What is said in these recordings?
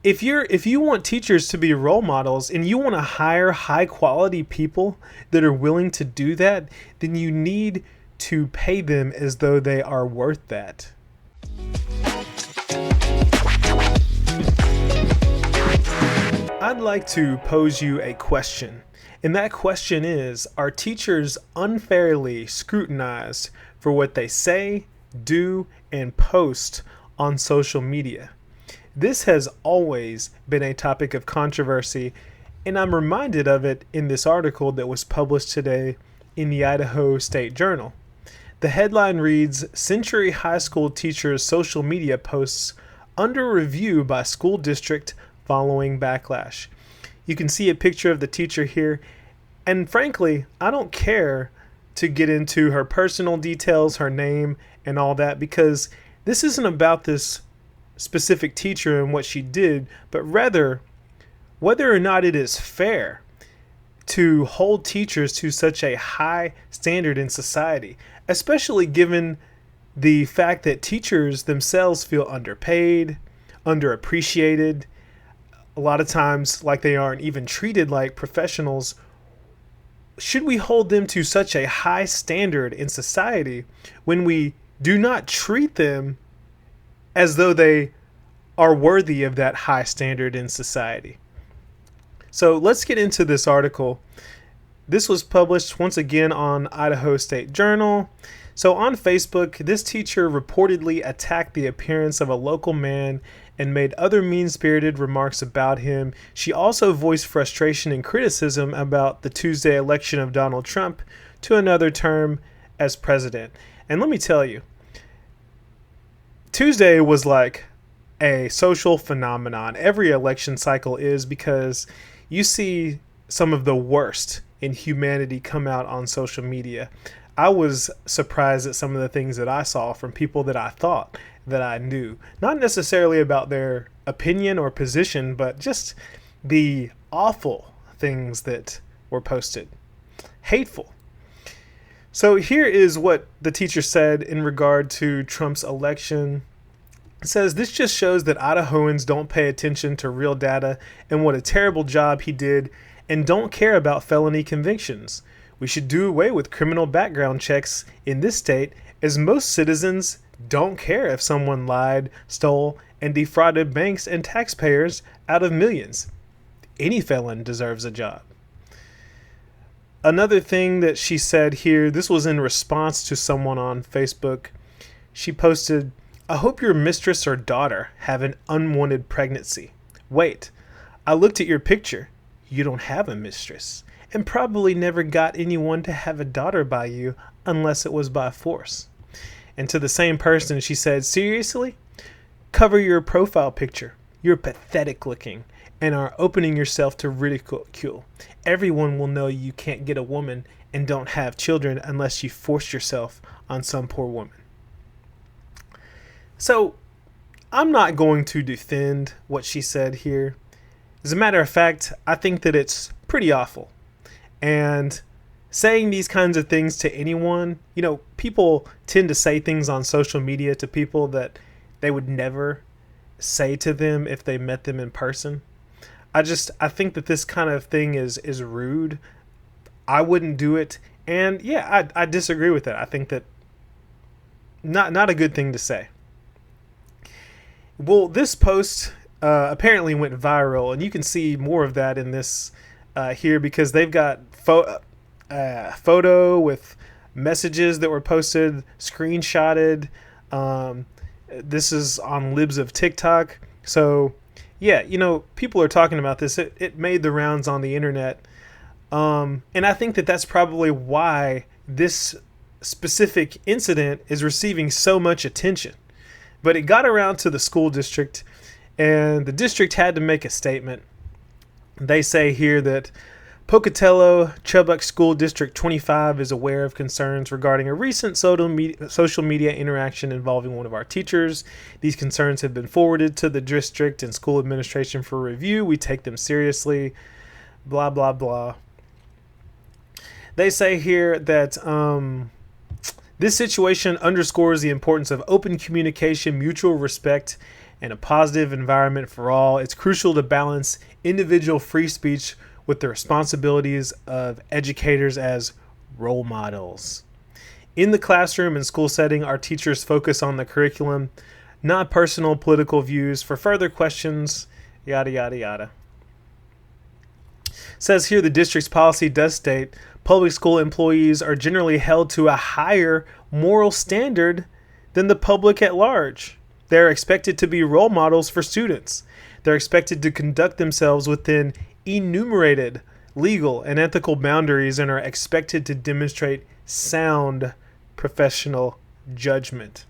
if you want teachers to be role models and you want to hire high quality people that are willing to do that, then you need to pay them as though they are worth that. I'd like to pose you a question. And that question is, are teachers unfairly scrutinized for what they say, do, and post on social media? This has always been a topic of controversy, and I'm reminded of it in this article that was published today in the Idaho State Journal. The headline reads, Century High School Teachers' Social Media Posts Under Review by School District Following Backlash. You can see a picture of the teacher here, and frankly, I don't care to get into her personal details, her name, and all that, because this isn't about this specific teacher and what she did, but rather whether or not it is fair to hold teachers to such a high standard in society, especially given the fact that teachers themselves feel underpaid, underappreciated, a lot of times like they aren't even treated like professionals. Should we hold them to such a high standard in society when we do not treat them as though they are worthy of that high standard in society? So let's get into this article. This was published once again on Idaho State Journal. So on Facebook, this teacher reportedly attacked the appearance of a local man and made other mean-spirited remarks about him. She also voiced frustration and criticism about the Tuesday election of Donald Trump to another term as president. And let me tell you, Tuesday was like a social phenomenon. Every election cycle is, because you see some of the worst in humanity come out on social media. I was surprised at some of the things that I saw from people that I thought that I knew. Not necessarily about their opinion or position, but just the awful things that were posted. Hateful. So here is what the teacher said in regard to Trump's election. It says, this just shows that Idahoans don't pay attention to real data and what a terrible job he did, and don't care about felony convictions. We should do away with criminal background checks in this state, as most citizens don't care if someone lied, stole, and defrauded banks and taxpayers out of millions. Any felon deserves a job. Another thing that she said here, this was in response to someone on Facebook. She posted, I hope your mistress or daughter have an unwanted pregnancy. Wait, I looked at your picture. You don't have a mistress, and probably never got anyone to have a daughter by you unless it was by force. And to the same person, she said, seriously? Cover your profile picture. You're pathetic looking and are opening yourself to ridicule. Everyone will know you can't get a woman and don't have children unless you force yourself on some poor woman. So I'm not going to defend what she said here. As a matter of fact, I think that it's pretty awful. And saying these kinds of things to anyone, people tend to say things on social media to people that they would never say to them if they met them in person. I think that this kind of thing is rude. I wouldn't do it. And yeah, I disagree with it. I think that not a good thing to say. Well, this post apparently went viral, and you can see more of that in this here, because they've got photo with messages that were posted, screenshotted. This is on libs of TikTok. So yeah, people are talking about this. It made the rounds on the internet. And I think that that's probably why this specific incident is receiving so much attention. But it got around to the school district, and the district had to make a statement. They say here that Pocatello Chubbuck School District 25 is aware of concerns regarding a recent social media interaction involving one of our teachers. These concerns have been forwarded to the district and school administration for review. We take them seriously. Blah, blah, blah. They say here that this situation underscores the importance of open communication, mutual respect, and a positive environment for all. It's crucial to balance individual free speech with the responsibilities of educators as role models. In the classroom and school setting, our teachers focus on the curriculum, not personal political views. For further questions, yada, yada, yada. Says here the district's policy does state public school employees are generally held to a higher moral standard than the public at large. They're expected to be role models for students. They're expected to conduct themselves within enumerated legal and ethical boundaries and are expected to demonstrate sound professional judgment.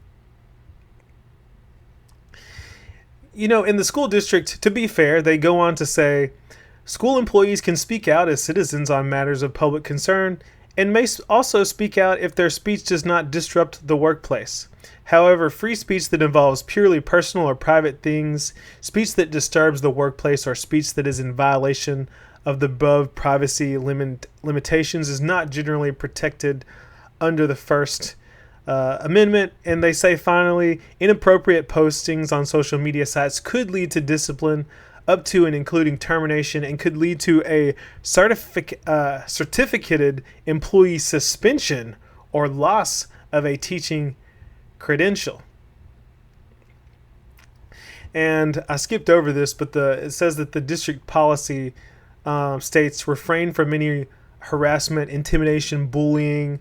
You know, in the school district, to be fair, they go on to say, school employees can speak out as citizens on matters of public concern and may also speak out if their speech does not disrupt the workplace. However, free speech that involves purely personal or private things, speech that disturbs the workplace, or speech that is in violation of the above privacy limitations is not generally protected under the First Amendment. And they say, finally, inappropriate postings on social media sites could lead to discipline up to and including termination, and could lead to a certificated employee suspension or loss of a teaching credential. And I skipped over this, but it says that the district policy states refrain from any harassment, intimidation, bullying,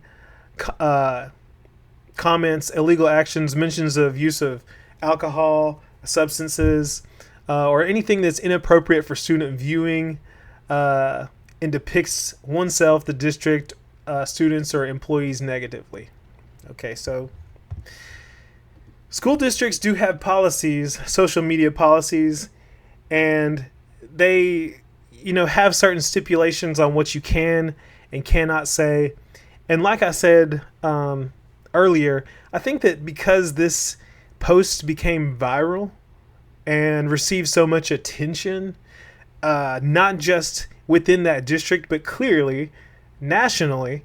comments, illegal actions, mentions of use of alcohol, substances, or anything that's inappropriate for student viewing and depicts oneself, the district, students, or employees negatively. Okay, so school districts do have policies, social media policies, and they, have certain stipulations on what you can and cannot say. And like I said earlier, I think that because this post became viral and received so much attention, not just within that district, but clearly nationally,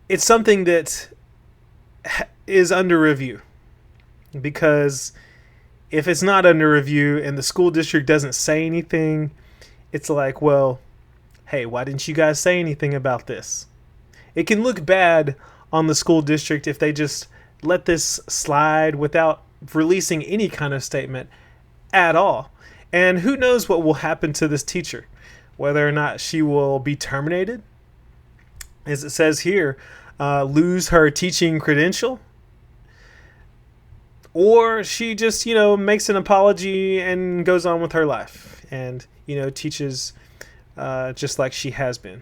it's something that is under review. Because if it's not under review and the school district doesn't say anything, it's like, well, hey, why didn't you guys say anything about this? It can look bad on the school district if they just let this slide without releasing any kind of statement at all. And who knows what will happen to this teacher, whether or not she will be terminated, as it says here, lose her teaching credential, or she just, makes an apology and goes on with her life and, teaches just like she has been.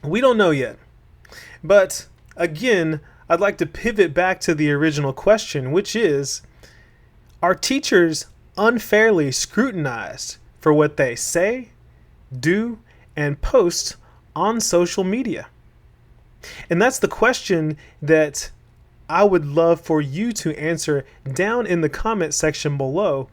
We don't know yet. But again, I'd like to pivot back to the original question, which is, are teachers unfairly scrutinized for what they say, do, and post on social media? And that's the question that I would love for you to answer down in the comment section below.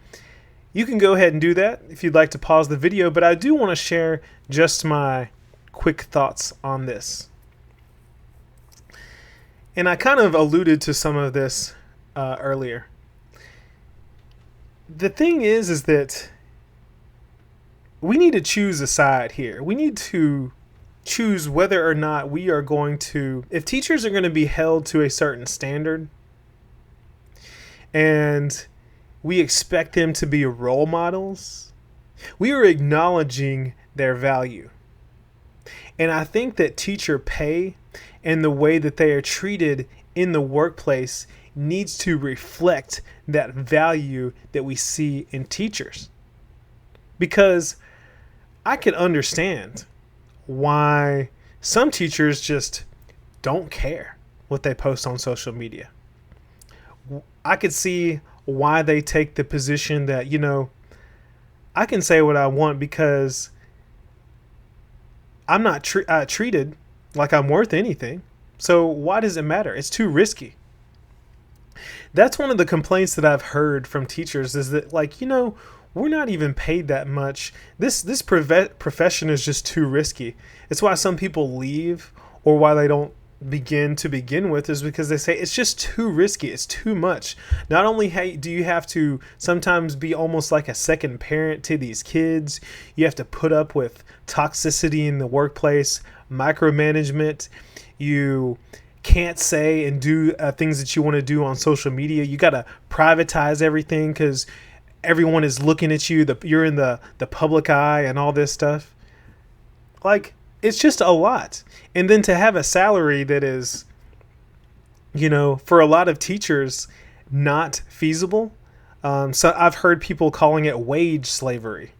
You can go ahead and do that if you'd like to pause the video, but I do want to share just my quick thoughts on this. And I kind of alluded to some of this earlier. The thing is that we need to choose a side here. We need to choose whether or not we are going to, if teachers are going to be held to a certain standard and we expect them to be role models, we are acknowledging their value. And I think that teacher pay and the way that they are treated in the workplace needs to reflect that value that we see in teachers. Because I can understand why some teachers just don't care what they post on social media. I could see why they take the position that, I can say what I want because I'm not treated like I'm worth anything. So why does it matter? It's too risky. That's one of the complaints that I've heard from teachers is that, we're not even paid that much. This profession is just too risky. It's why some people leave or why they don't begin with is because they say it's just too risky. It's too much. Not only do you have to sometimes be almost like a second parent to these kids, you have to put up with toxicity in the workplace, micromanagement. You can't say and do things that you want to do on social media. You got to privatize everything because everyone is looking at you. You're in the public eye and all this stuff. Like, it's just a lot. And then to have a salary that is, for a lot of teachers, not feasible. So I've heard people calling it wage slavery.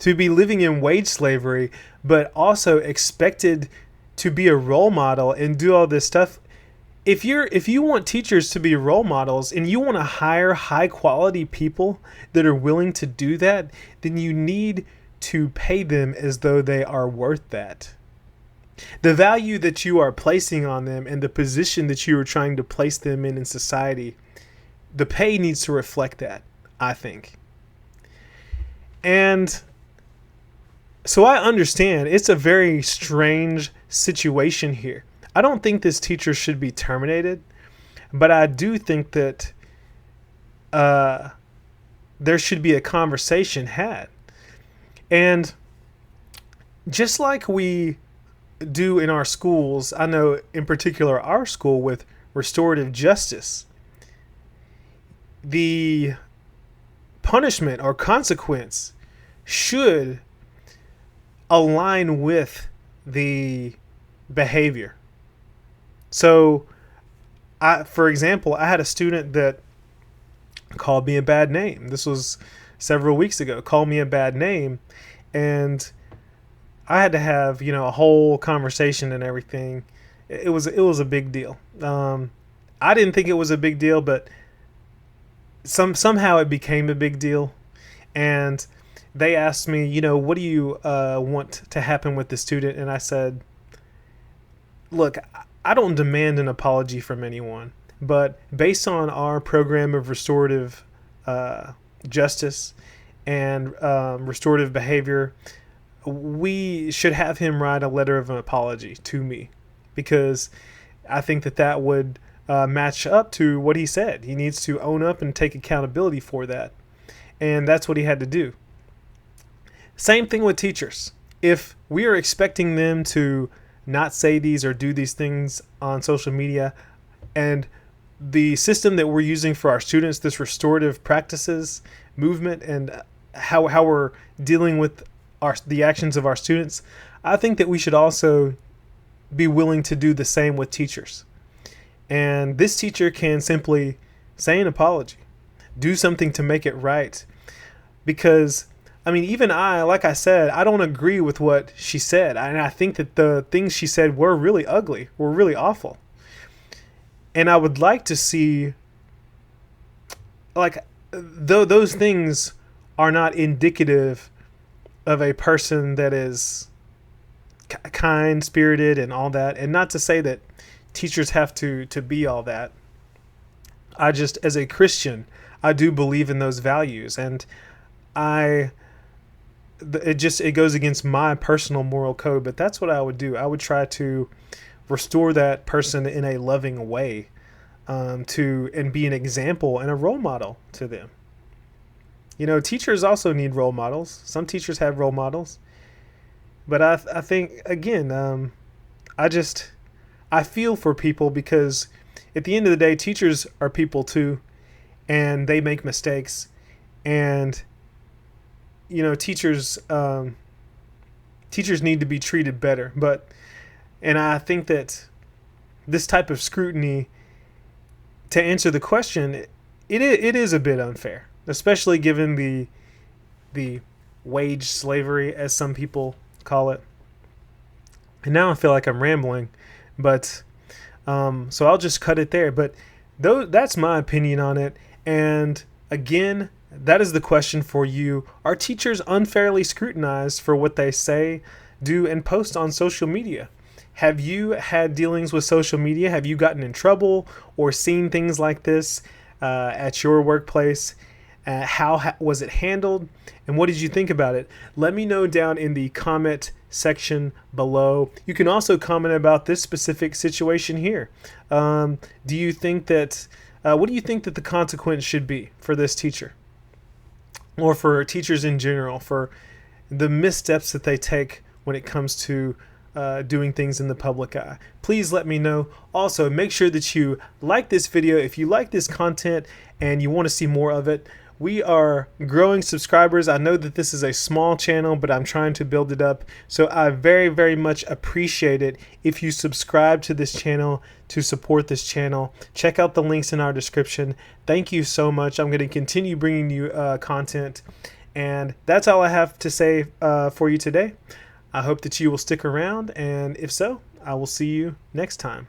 To be living in wage slavery, but also expected to be a role model and do all this stuff. If you want teachers to be role models and you want to hire high quality people that are willing to do that, then you need to pay them as though they are worth that. The value that you are placing on them and the position that you are trying to place them in society, the pay needs to reflect that, I think. And so I understand it's a very strange situation here. I don't think this teacher should be terminated, but I do think that there should be a conversation had. And just like we do in our schools, I know in particular our school with restorative justice, the punishment or consequence should align with the behavior. So, for example, I had a student that called me a bad name. This was several weeks ago. Called me a bad name, and I had to have a whole conversation and everything. It was a big deal. I didn't think it was a big deal, but somehow it became a big deal, and they asked me, what do you want to happen with the student? And I said, look, I don't demand an apology from anyone, but based on our program of restorative justice and restorative behavior, we should have him write a letter of an apology to me, because I think that would match up to what he said. He needs to own up and take accountability for that. And that's what he had to do. Same thing with teachers. If we are expecting them to not say these or do these things on social media, and the system that we're using for our students, this restorative practices movement, and how we're dealing with the actions of our students, I think that we should also be willing to do the same with teachers. And this teacher can simply say an apology, do something to make it right. Because even like I said, I don't agree with what she said. And I think that the things she said were really ugly, were really awful. And I would like to see, though those things are not indicative of a person that is kind, spirited, and all that. And not to say that teachers have to be all that. I just, as a Christian, I do believe in those values. And it goes against my personal moral code, but that's what I would do. I would try to restore that person in a loving way, and be an example and a role model to them. Teachers also need role models. Some teachers have role models, but I think again, I feel for people, because at the end of the day, teachers are people too, and they make mistakes, and teachers need to be treated better. And I think that this type of scrutiny, to answer the question, it is a bit unfair, especially given the wage slavery, as some people call it. And now I feel like I'm rambling, but so I'll just cut it there. But that's my opinion on it. And again, that is the question for you. Are teachers unfairly scrutinized for what they say, do, and post on social media? Have you had dealings with social media? Have you gotten in trouble or seen things like this at your workplace? How was it handled? And what did you think about it? Let me know down in the comment section below. You can also comment about this specific situation here. Do you think that, what do you think that the consequence should be for this teacher? Or for teachers in general, for the missteps that they take when it comes to doing things in the public eye. Please let me know. Also, make sure that you like this video if you like this content and you want to see more of it. We are growing subscribers. I know that this is a small channel, but I'm trying to build it up. So I very, very much appreciate it if you subscribe to this channel to support this channel. Check out the links in our description. Thank you so much. I'm going to continue bringing you content. And that's all I have to say for you today. I hope that you will stick around, and if so, I will see you next time.